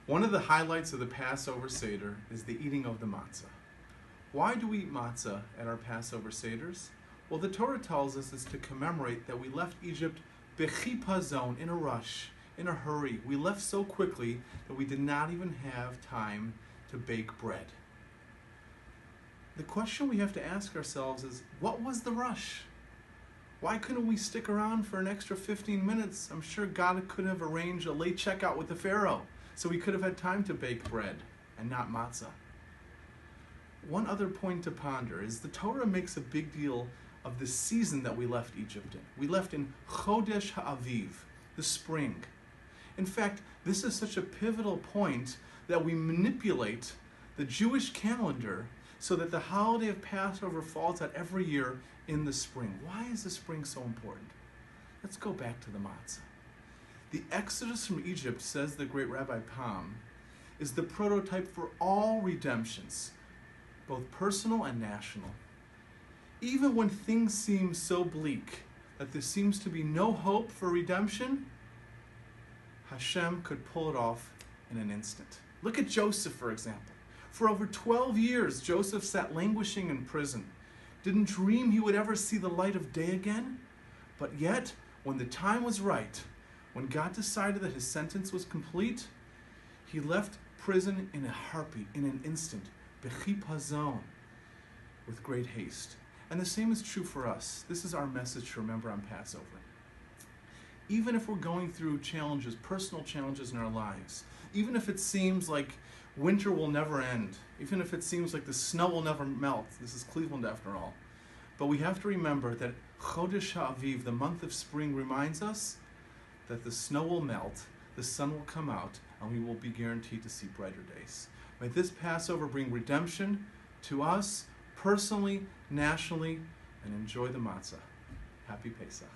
One of the highlights of the Passover Seder is the eating of the matzah. Why do we eat matzah at our Passover Seders? Well, the Torah tells us it's to commemorate that we left Egypt bechipazon, in a rush, in a hurry. We left so quickly that we did not even have time to bake bread. The question we have to ask ourselves is, what was the rush? Why couldn't we stick around for an extra 15 minutes? I'm sure God could have arranged a late checkout with the Pharaoh, so we could have had time to bake bread and not matzah. One other point to ponder is the Torah makes a big deal of the season that we left Egypt in. We left in Chodesh Ha'aviv, the spring. In fact, this is such a pivotal point that we manipulate the Jewish calendar so that the holiday of Passover falls out every year in the spring. Why is the spring so important? Let's go back to the matzah. The Exodus from Egypt, says the great Rabbi Pam, is the prototype for all redemptions, both personal and national. Even when things seem so bleak that there seems to be no hope for redemption, Hashem could pull it off in an instant. Look at Joseph, for example. For over 12 years, Joseph sat languishing in prison. Didn't dream he would ever see the light of day again. But yet, when the time was right, when God decided that his sentence was complete, he left prison in a heartbeat, in an instant, bechipazon, with great haste. And the same is true for us. This is our message to remember on Passover. Even if we're going through challenges, personal challenges in our lives, even if it seems like winter will never end, even if it seems like the snow will never melt, this is Cleveland after all, but we have to remember that Chodesh Ha'aviv, the month of spring, reminds us that the snow will melt, the sun will come out, and we will be guaranteed to see brighter days. May this Passover bring redemption to us, personally, nationally, and enjoy the matzah. Happy Pesach.